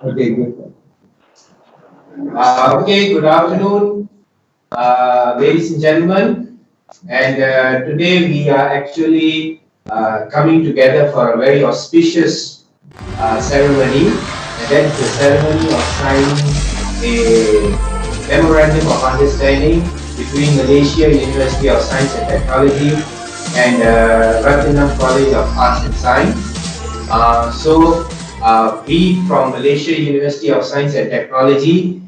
Okay, good. Okay, good afternoon, ladies and gentlemen. And today we are actually coming together for a very auspicious ceremony, and that is the ceremony of signing a memorandum of understanding between Malaysia University of Science and Technology and Rathinam College of Arts and Science. We from Malaysia University of Science and Technology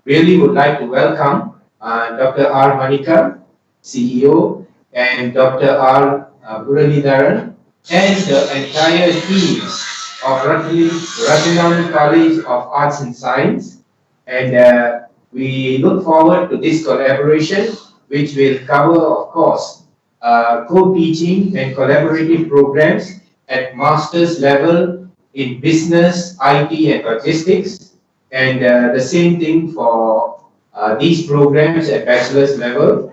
really would like to welcome Dr. R. Manikam, CEO, and Dr. R. Muralidharan, and the entire team of Rathinam College of Arts and Science. And we look forward to this collaboration, which will cover, of course, co-teaching and collaborative programs at master's level in business, IT, and logistics, and the same thing for these programs at bachelor's level.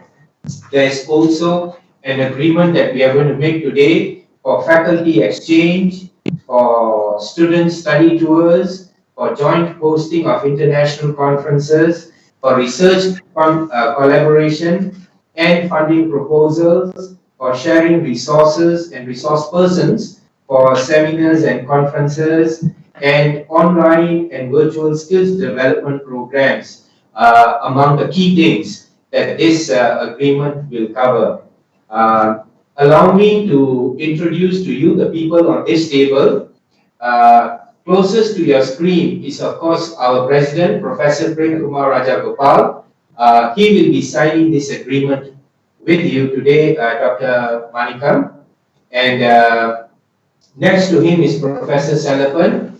There is also an agreement that we are going to make today for faculty exchange, for student study tours, for joint hosting of international conferences, for research collaboration and funding proposals, for sharing resources and resource persons for seminars and conferences, and online and virtual skills development programs, among the key things that this agreement will cover. Uh, Allow me to introduce to you the people on this table. Closest to your screen is, of course, our president, Professor Prem Kumar Rajagopal. He will be signing this agreement with you today, Dr. Manikam. And next to him is Professor Selapan.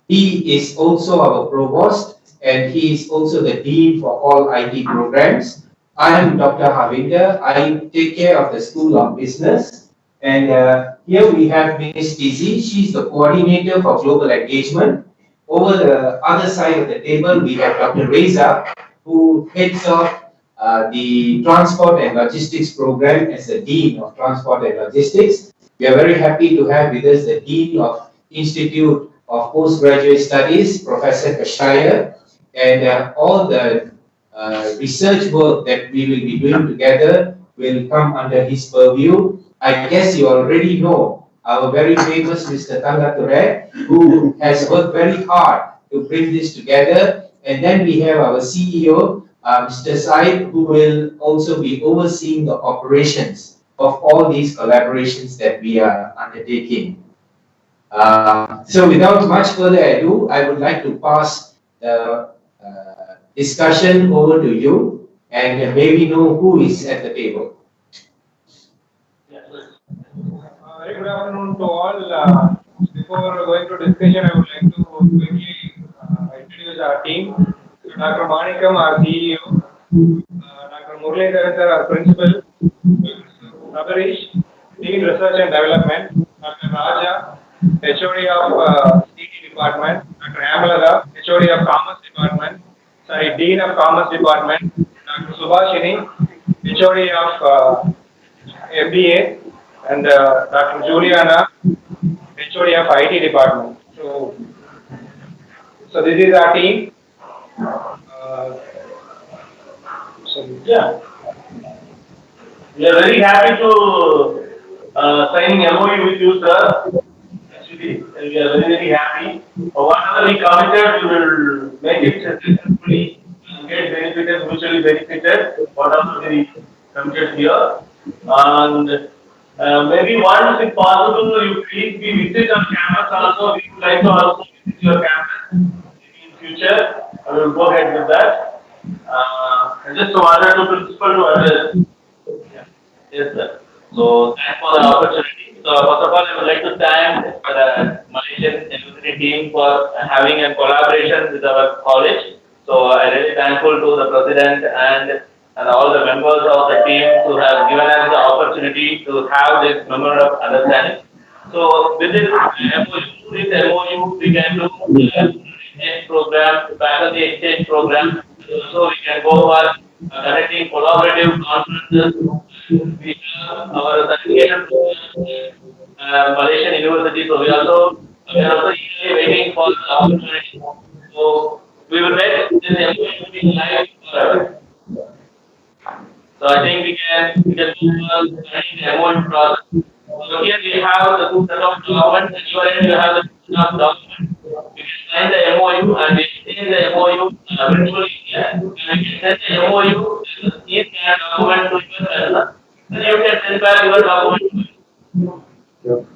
He is also our provost, and he is also the dean for all IT programs. I am Dr. Havinder. I take care of the School of Business. And here we have Ms. Tizi. She's the coordinator for global engagement. Over the other side of the table, we have Dr. Reza, who heads up the Transport and Logistics program as the Dean of Transport and Logistics. We are very happy to have with us the Dean of Institute of Postgraduate Studies, Professor Kashaya, and all the research work that we will be doing together will come under his purview. I guess you already know our very famous Mr. Tanga Ture, who has worked very hard to bring this together. And then we have our CEO, Mr. Said, who will also be overseeing the operations of all these collaborations that we are undertaking. So without much further ado, I would like to pass the discussion over to you, and maybe know who is at the table. Very good afternoon to all. Before going to discussion, I would like to quickly introduce our team. So Dr. Manikam, our CEO, Dr. Muralidharan, sir, our principal, Abharish, Dean Research and Development, Dr. Raja, HOD of CT Department, Dr. Amalada, HOD of Commerce Department, sorry, Dean of Commerce Department, Dr. Subhashini, HOD of MBA, and Dr. Juliana, HOD of IT department. So this is our team. Uh, Yeah, we are very happy to sign MOU with you, sir. Actually, we are very happy. Whatever we committed, we will make it successfully, get benefited, mutually benefited, whatever we committed here. And maybe once, if possible, you please be visit our campus also. We would like to also visit your campus maybe in future. I will go ahead with that. I just wanted to principal to address. Yeah. Yes, sir. So thanks for the opportunity. So first of all, I would like to thank the Malaysian University team for having a collaboration with our college. So I really thankful to the president and all the members of the team to have given us the opportunity to have this memorandum of understanding. So with this MOU, we can do exchange program, faculty exchange program. So we can go for conducting collaborative conferences. We have our certification program, Malaysian University. So we also we are also eagerly waiting for the opportunity. So we will make this MOU to be live forever. So I think we can move on studying the MOU process. So here we have the set of documents, and your end you have the set of documents. We can sign the MOU and we exchange the MOU virtually here, and we can send the MOU as an e-scan document to your person. Then you can send back your document to us.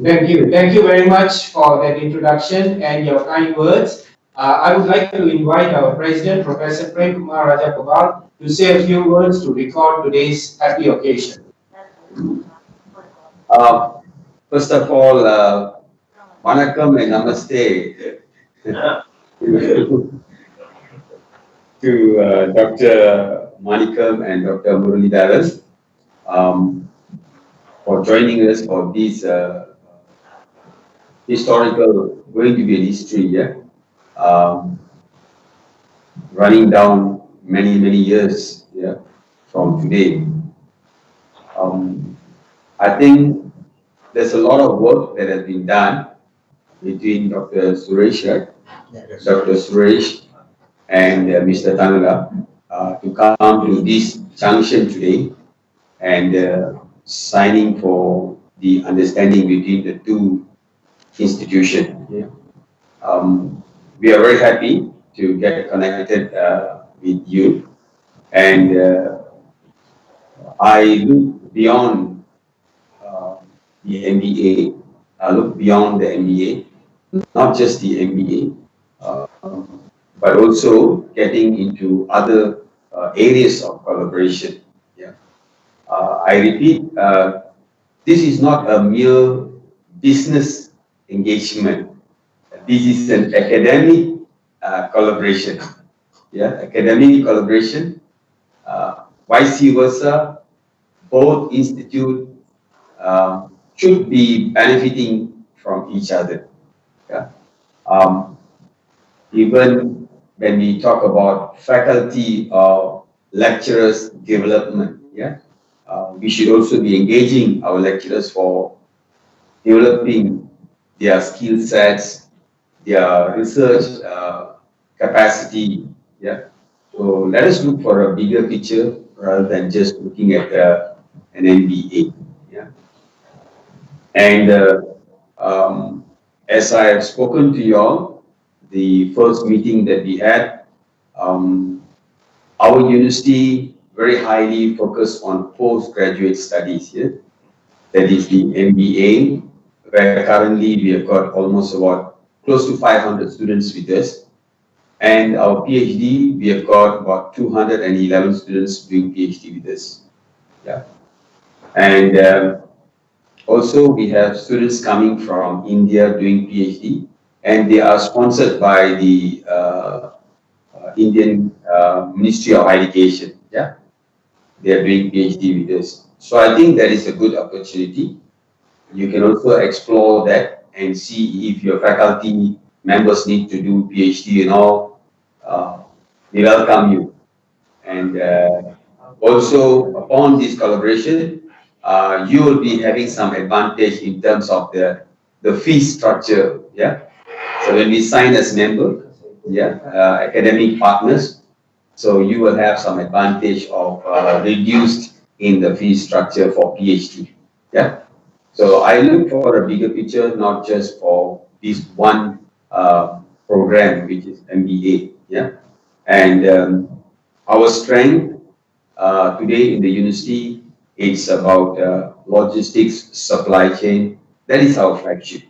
Thank you. Thank you very much for that introduction and your kind words. I would like to invite our President, Professor Prem Kumar Rajagopal, to say a few words to record today's happy occasion. Uh, First of all, Vanakkam and Namaste to Dr. Manikam and Dr. Muralidharan for joining us for this historical, going to be a history, yeah, um, running down many, many years, yeah, from today. Um, I think there's a lot of work that has been done between Dr. Suresh, right? Dr. Suresh and Mr. Tanula to come to this junction today and signing for the understanding between the two institutions. Yeah. We are very happy to get connected with you, and I look beyond uh, the MBA. I look beyond the MBA, not just the MBA, but also getting into other areas of collaboration. Yeah. I repeat, this is not a mere business engagement. This is an academic collaboration. Yeah, academic collaboration. Vice versa, both institute should be benefiting from each other. Yeah. Um, Even when we talk about faculty or lecturers development, yeah, we should also be engaging our lecturers for developing their skill sets, their research capacity. Yeah. So let us look for a bigger picture rather than just looking at an MBA. Yeah. And as I have spoken to you all, the first meeting that we had, um, our university very highly focused on postgraduate studies. Yeah? That is the MBA, where currently we have got almost about close to 500 students with us. And our PhD, we have got about 211 students doing PhD with us. Yeah. And also we have students coming from India doing PhD, and they are sponsored by the Indian Ministry of Education. Yeah. They are doing PhD with us. So I think that is a good opportunity. You can also explore that and see if your faculty members need to do PhD and all. We welcome you. And also upon this collaboration, you will be having some advantage in terms of the fee structure. Yeah. So when we sign as member, yeah, academic partners, so you will have some advantage of reduced in the fee structure for PhD. Yeah. So I look for a bigger picture, not just for this one program, which is MBA. Yeah. And our strength today in the university, it's about logistics, supply chain. That is our flagship.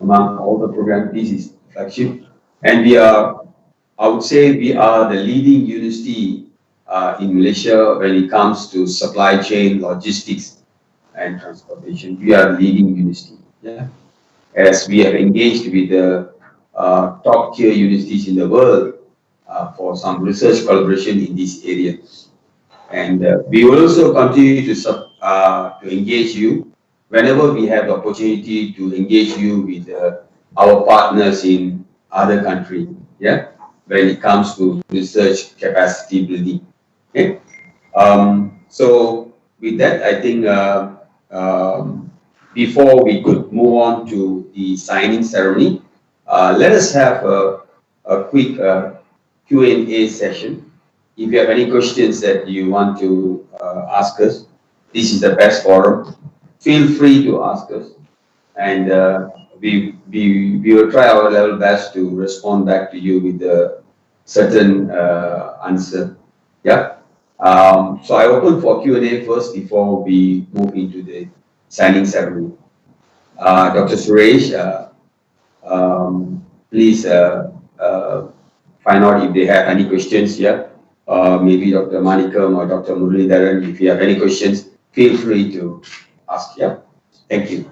Among all the programs, this is flagship. And we are, I would say, we are the leading university in Malaysia when it comes to supply chain, logistics, and transportation. We are the leading university. Yeah. As we have engaged with the top tier universities in the world for some research collaboration in this area. And we will also continue to engage you whenever we have the opportunity to engage you with our partners in other countries. Yeah, when it comes to research capacity building. Okay. So with that, I think before we could move on to the signing ceremony, let us have a quick Q&A session. If you have any questions that you want to ask us, this is the best forum. Feel free to ask us, and we will try our level best to respond back to you with a certain answer. Yeah. So I open for Q&A first before we move into the signing ceremony. Dr. Suresh, please find out if they have any questions here. Maybe Dr. Manikam or Dr. Muralidharan, if you have any questions, feel free to ask. Yeah. Thank you.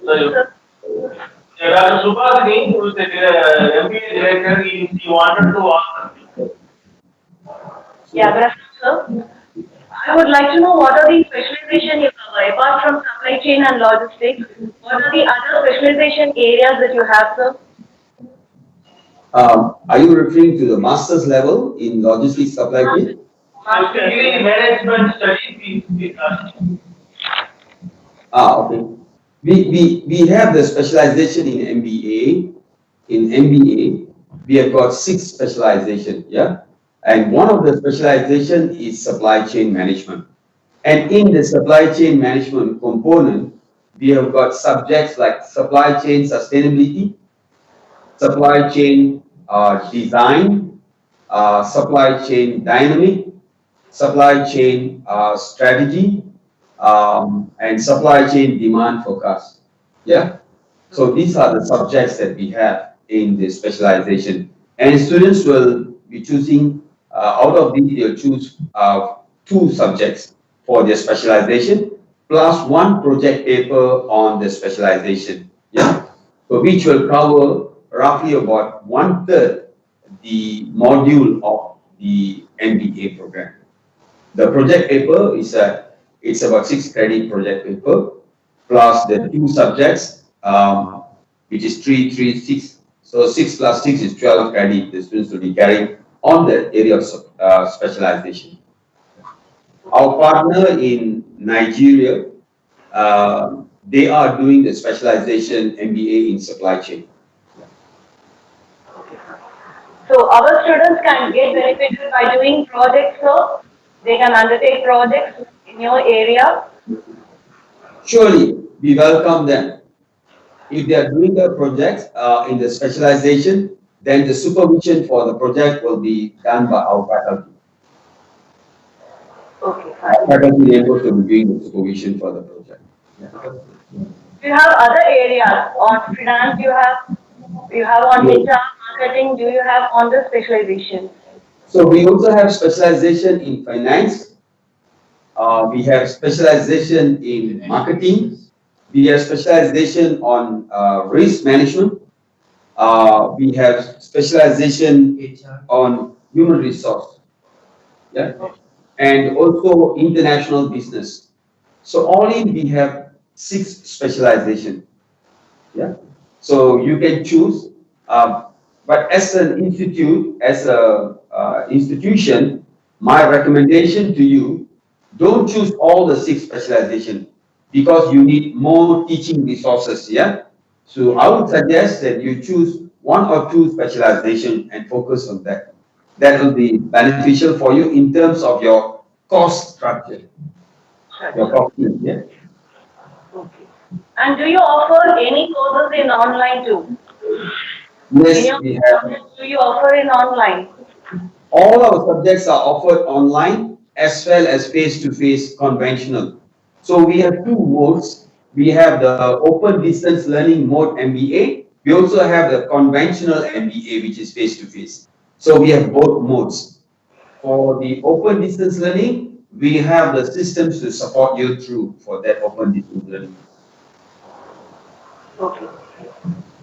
So, Dr. Subhasini, who is the MBA director, he wanted to ask. Yeah, good afternoon, sir. I would like to know what are the specialization you cover apart from supply chain and logistics. What are the other specialization areas that you have, sir? Are you referring to the master's level in logistics supply chain? Basically, management studies is Okay. We have the specialization in MBA. In MBA, we have got 6 specialization, yeah? And one of the specialization is supply chain management. And in the supply chain management component, we have got subjects like supply chain sustainability, supply chain design, supply chain dynamic, supply chain strategy, and supply chain demand forecast. Yeah. So these are the subjects that we have in the specialization, and students will be choosing out of these. They'll choose 2 subjects for their specialization plus 1 project paper on the specialization. Yeah. So which will cover roughly about 1/3 the module of the MBA program. The project paper is it's about 6 credit project paper plus the 2 subjects, which is 3, 3, 6. So 6 plus 6 is 12 credit the students will be carrying on the area of specialization. Our partner in Nigeria, they are doing the specialization MBA in supply chain. So our students can get benefited by doing projects, sir. They can undertake projects in your area. Surely, we welcome them. If they are doing the projects in the specialization, then the supervision for the project will be done by our faculty. Okay, Our fine. faculty members will be doing the supervision for the project. Yeah. Do you have other areas on finance? You have on HR, marketing. Do you have on the specialization? So we also have specialization in finance. We have specialization in marketing. We have specialization on risk management. We have specialization on human resource. Yeah. And also international business. So all in we have 6 specialization. Yeah. So you can choose, but as an institute, as a institution, my recommendation to you, don't choose all the 6 specialization because you need more teaching resources. Yeah. So I would suggest that you choose 1 or 2 specialization and focus on that. That will be beneficial for you in terms of your cost structure, your cost. Yeah. Okay. And do you offer any courses in online too? Any Yes, of we the have. subjects do you offer in online? All our subjects are offered online as well as face-to-face conventional. So we have 2 modes. We have the open distance learning mode MBA. We also have the conventional MBA, which is face-to-face. So we have both modes. For the open distance learning, we have the systems to support you through for that open distance learning. Okay.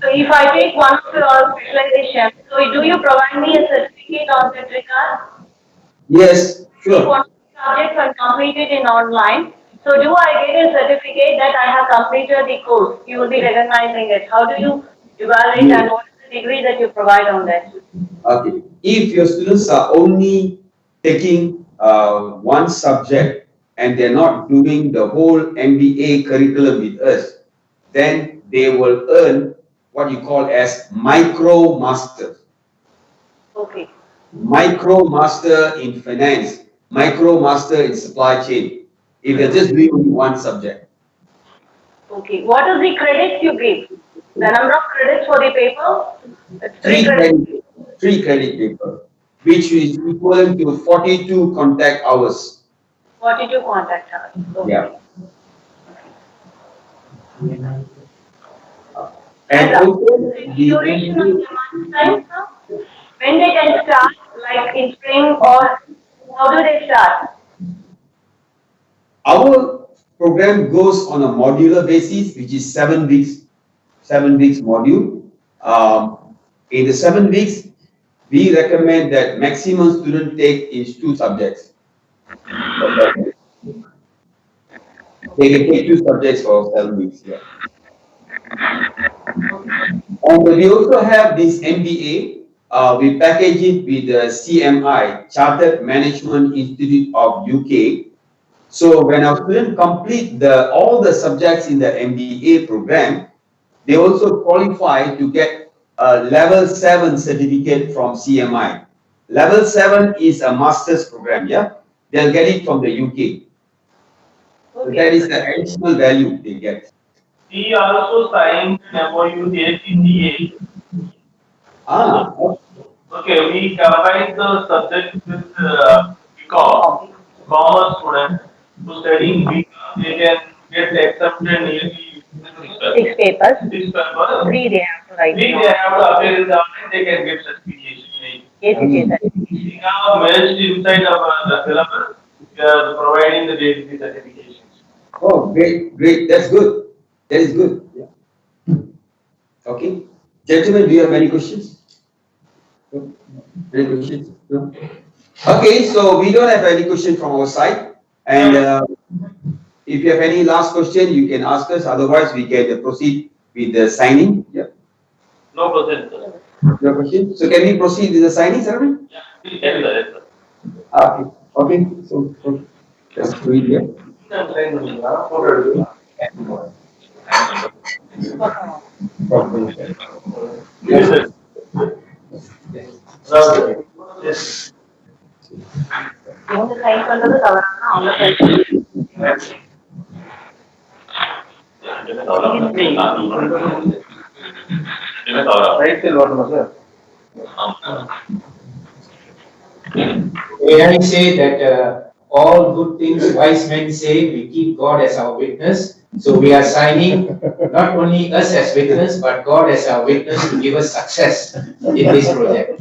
So if I take one of your specialization, so do you provide me a certificate on that regard? Yes, Take sure. one of the subjects and complete it in online. So do I get a certificate that I have completed the course? You will be recognizing it. How do you evaluate and You, what is the degree that you provide on that? okay. If your students are only taking one subject and they're not doing the whole MBA curriculum with us, then they will earn what you call as micro master. Okay. Micro master in finance, micro master in supply chain. If you're just doing only one subject. Okay. What is the credits you give? The number of credits for the paper? It's three Three credits. credit, three credit paper, which is equivalent to 42 contact hours. 42 contact hours. Okay. Yeah. And And also the the duration of MBA, the month time, sir? When they can start, like in spring, or how do they start? our program goes on a modular basis, which is 7 weeks, 7 weeks module. In the 7 weeks, we recommend that maximum student take is 2 subjects. They can take 2 subjects for 7 weeks. Yeah. And we also have this MBA. We package it with the CMI, Chartered Management Institute of UK. So when our students complete all the subjects in the MBA program, they also qualify to get a level 7 certificate from CMI. Level 7 is a master's program, yeah? They'll get it from the UK. So that is the additional value they get. He also signed an MOU with ACCA. Ah, Okay, we combine the subject with BCom, commerce students who study in BCom, they can get accepted nearly 6 papers. 6 papers. 3 they have to write. 3 they have to appear in the online, they can get certification. ACCA certification. We have merged inside of the syllabus, we are providing the JCC certifications. oh, great, great. That's good. That is good. Yeah. Okay. Gentlemen, do you have any questions? No? Any questions? No? Okay, so we don't have any question from our side. And if you have any last question, you can ask us. Otherwise, we can proceed with the signing. Yeah. No percent. No question. So can we proceed with the signing ceremony? Yeah, we can do that, sir. Okay. Okay. So just do it here. Yes, sir. Yes. இவங்க sign பண்றது தவறான அவங்க sign May I say that all good things wise men say, we keep God as our witness. So we are signing not only us as witness, but God as our witness to give us success in this project.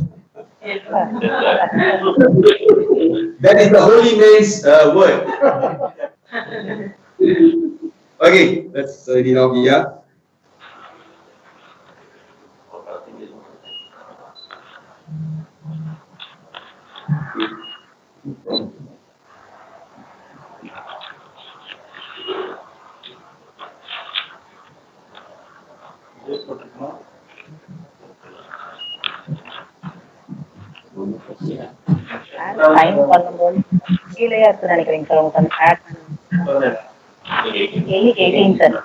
That is the holy man's word. Okay, let's read off here. Sign பண்ணும்போது கீழே இருக்கு நினைக்கிறேங்க sir உங்களுக்கு அந்த add இன்னைக்கு 18 sir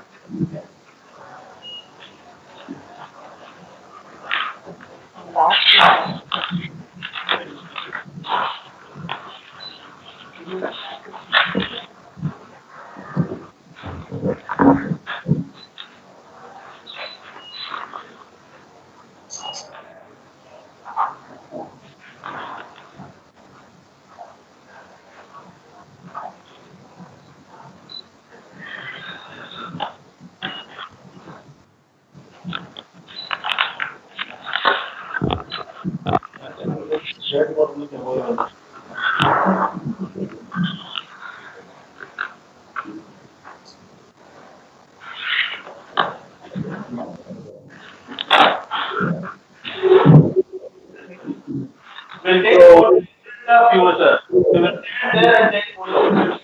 We'll take photos of you, sir. We will stand there and take photos.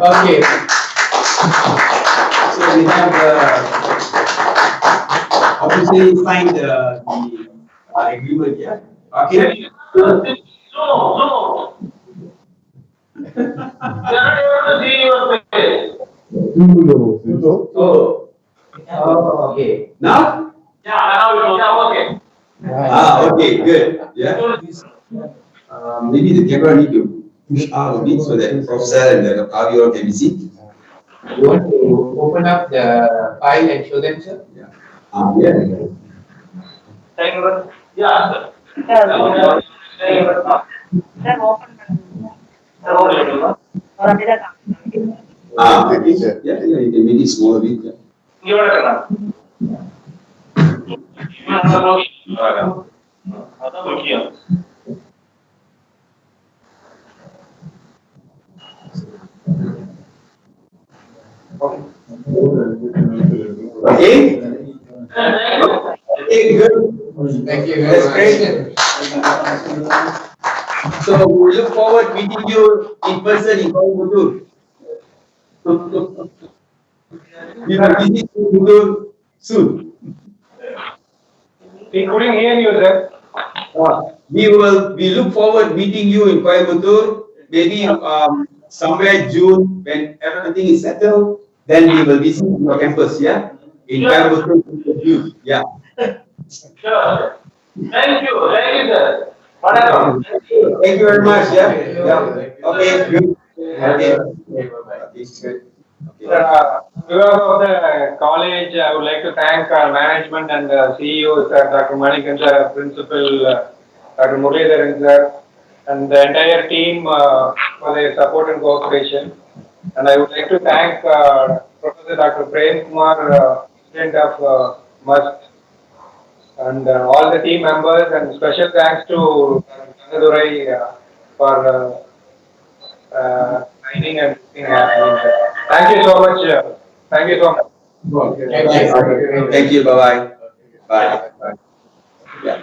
Okay. So we have obviously signed the agreement, yeah. Okay. Zoom. Zoom. We are not able to see your face. Oh, oh, okay. Now? Yeah, okay. Okay, good. Yeah. Maybe the camera need to push up a bit so that Professor and the Avio can be seen. You want to open up the file and show them, sir? Yeah. Yeah. Yeah. Then open Okay. Yeah, you can make it smaller bit. Yeah. அதான் முக்கியம். Okay? Okay, good. Thank you That's very great. So we look forward meeting you in person in Kuala Lumpur. We will visit Lumpur soon. We couldn't hear you, sir. We look forward meeting you in Kuala Lumpur, maybe somewhere June when everything is settled. Then we will visit your campus, yeah, in Kuala Lumpur. Yeah. Sure. Thank you, sir. Wonderful. Thank you very much. Yeah. Yeah. Okay. Good. Okay. Okay. Good. Okay. On behalf of the college, I would like to thank our management and CEO, sir, Dr. Manikan, sir, Principal, Dr. Muralidharan, sir, and the entire team for their support and cooperation. And I would like to thank Professor Dr. Prem Kumar, President of must, and all the team members, and special thanks to Kangadurai for signing and everything happening. Thank you so much. Thank you so much. Thank you. Bye-bye. Bye. Bye. Yeah.